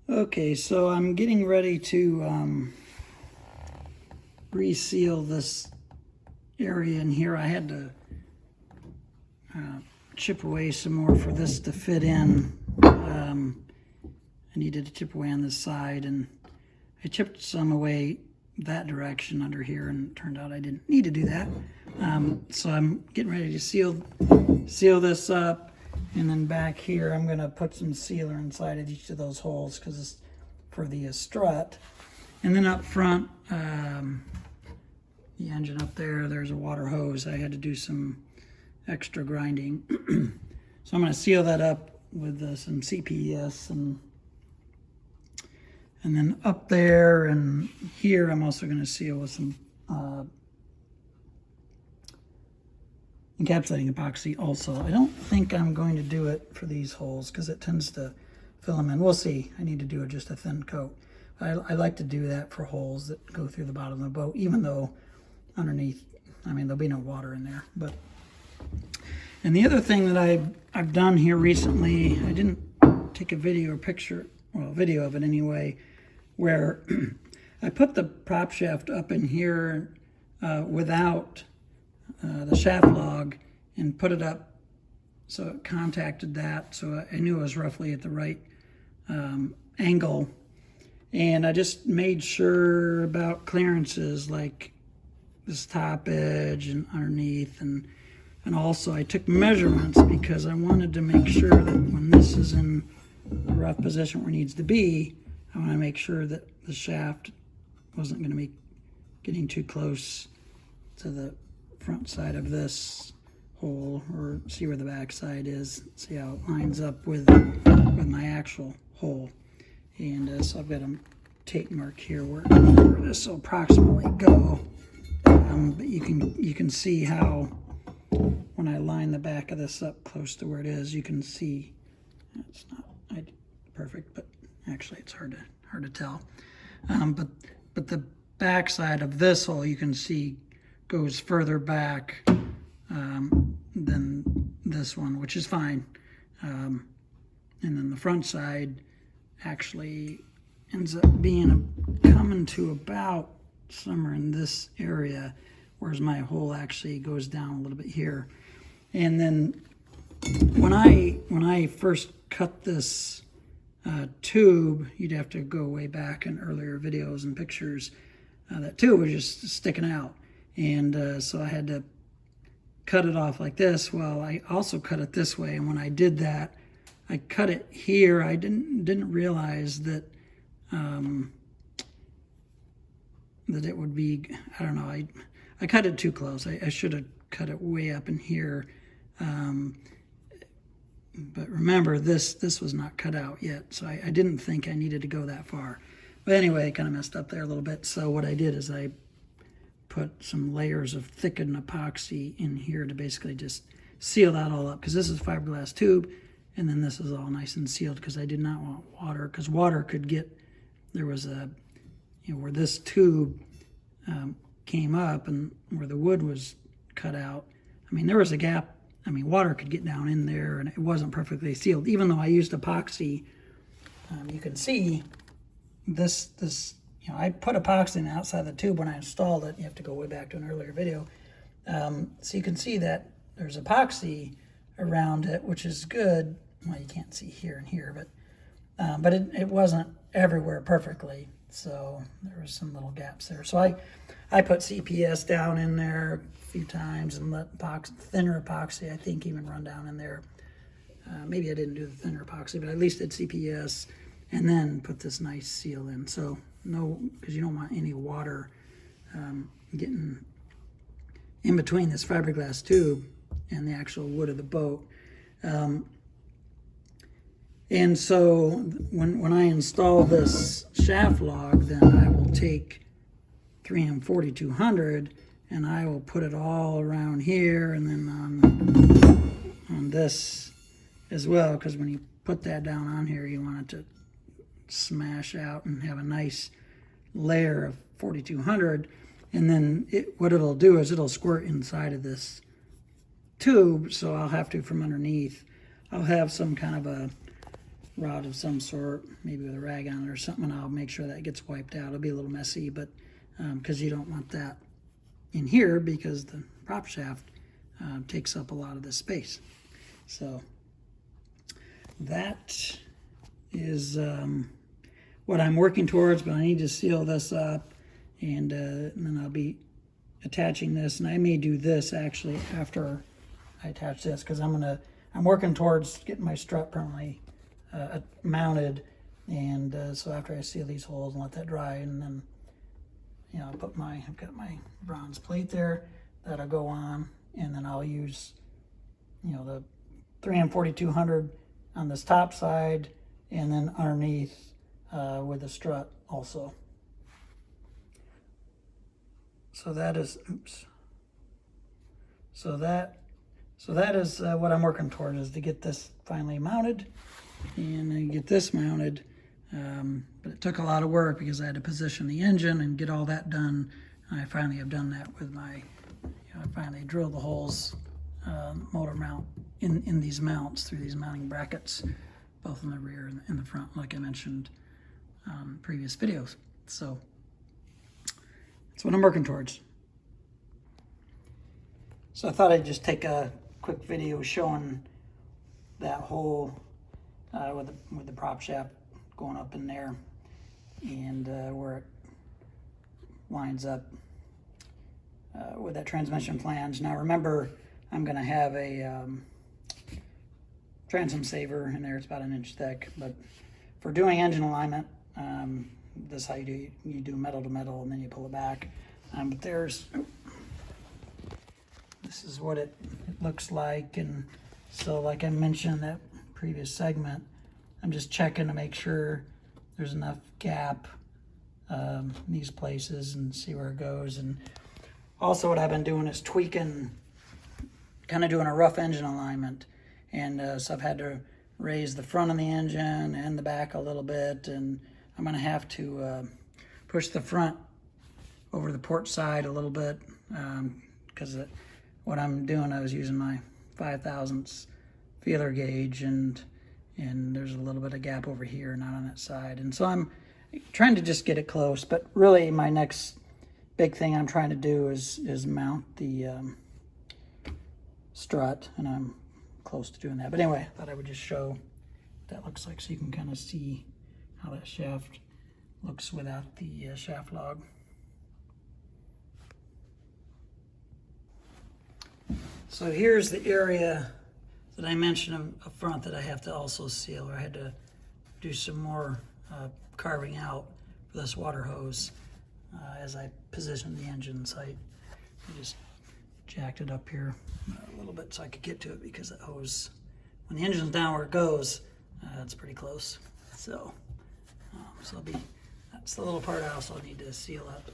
Okay, so I'm getting ready to reseal this area in here. I had to chip away some more for this to fit in. I needed to chip away on this side, and I chipped some away that direction under here, and it turned out I didn't need to do that. So I'm getting ready to seal this up, and then back here I'm going to put some sealer inside of each of those holes because it's for the strut. And then up front, the engine up there, there's a water hose. I had to do some extra grinding. So I'm going to seal that up with some CPS, and then up there and here I'm also going to seal with some encapsulating epoxy also. I don't think I'm going to do it for these holes because it tends to fill them in. We'll see. I need to do just a thin coat. I like to do that for holes that go through the bottom of the boat, even though underneath, I mean, there'll be no water in there. And the other thing that I've done here recently, I didn't take a video or picture, well, a video of it anyway, where I put the prop shaft up in here without the shaft log and put it up so it contacted that, so I knew it was roughly at the right angle. And I just made sure about clearances like this top edge and underneath, and also I took measurements because I wanted to make sure that when this is in the rough position where it needs to be, I want to make sure that the shaft wasn't going to be getting too close to the front side of this hole, or see where the back side is, see how it lines up with my actual hole. And so I've got a tape mark here where this will approximately go. But you can see how when I line the back of this up close to where it is, you can see it's not perfect, but actually it's hard to tell. But the back side of this hole, you can see, goes further back than this one, which is fine. And then the front side actually ends up coming to about somewhere in this area, whereas my hole actually goes down a little bit here. And then when I first cut this tube, you'd have to go way back in earlier videos and pictures. That tube was just sticking out, and so I had to cut it off like this. Well, I also cut it this way, and when I did that, I cut it here. I didn't realize that that it would be, I don't know, I cut it too close. I should have cut it way up in here. But remember, this was not cut out yet, so I didn't think I needed to go that far. But anyway, I kind of messed up there a little bit. So what I did is I put some layers of thickened epoxy in here to basically just seal that all up, because this is fiberglass tube, and then this is all nice and sealed because I did not want water, because water could get, there was a, where this tube came up and where the wood was cut out, I mean, there was a gap. I mean, water could get down in there, and it wasn't perfectly sealed. Even though I used epoxy, you can see this, I put epoxy on the outside of the tube when I installed it. You have to go way back to an earlier video. So you can see that there's epoxy around it, which is good. Well, you can't see here and here, but it wasn't everywhere perfectly. So there was some little gaps there. So I put CPS down in there a few times and let thinner epoxy, I think, even run down in there. Maybe I didn't do the thinner epoxy, but at least did CPS, and then put this nice seal in. So no, because you don't want any water getting in between this fiberglass tube and the actual wood of the boat. And so when I install this shaft log, then I will take 3M 4200 and I will put it all around here, and then on this as well, because when you put that down on here, you want it to smash out and have a nice layer of 4200. And then what it'll do is it'll squirt inside of this tube, so I'll have to, from underneath, I'll have some kind of a rod of some sort, maybe with a rag on it or something, and I'll make sure that gets wiped out. It'll be a little messy, but because you don't want that in here because the prop shaft takes up a lot of this space. So that is what I'm working towards, but I need to seal this up, and then I'll be attaching this, and I may do this actually after I attach this, because I'm working towards getting my strut permanently mounted, and so after I seal these holes and let that dry, and then I've got my bronze plate there that'll go on, and then I'll use the 3M4200 on this top side, and then underneath with the strut also. So that is, So that is what I'm working toward, is to get this finally mounted and then get this mounted. But it took a lot of work because I had to position the engine and get all that done. And I finally have done that with my, I finally drilled the holes, motor mount in these mounts through these mounting brackets, both in the rear and in the front, like I mentioned previous videos. So that's what I'm working towards. So I thought I'd just take a quick video showing that hole with the prop shaft going up in there, and where it winds up with that transmission flange. Now remember, I'm going to have a transom saver in there. It's about 1 inch thick, but for doing engine alignment, this is how you do metal to metal, and then you pull it back. But this is what it looks like, and so like I mentioned in that previous segment, I'm just checking to make sure there's enough gap in these places and see where it goes. And also what I've been doing is tweaking, kind of doing a rough engine alignment, and so I've had to raise the front of the engine and the back a little bit, and I'm going to have to push the front over the port side a little bit, because what I'm doing, I was using my 5/1000 feeler gauge, and there's a little bit of gap over here, not on that side. And so I'm trying to just get it close, but really my next big thing I'm trying to do is mount the strut, and I'm close to doing that. But anyway, I thought I would just show what that looks like so you can kind of see how that shaft looks without the shaft log. So here's the area that I mentioned up front that I have to also seal, or I had to do some more carving out for this water hose as I positioned the engine. So I just jacked it up here a little bit so I could get to it, because that hose, when the engine's down where it goes, it's pretty close. So, that's the little part I also need to seal up.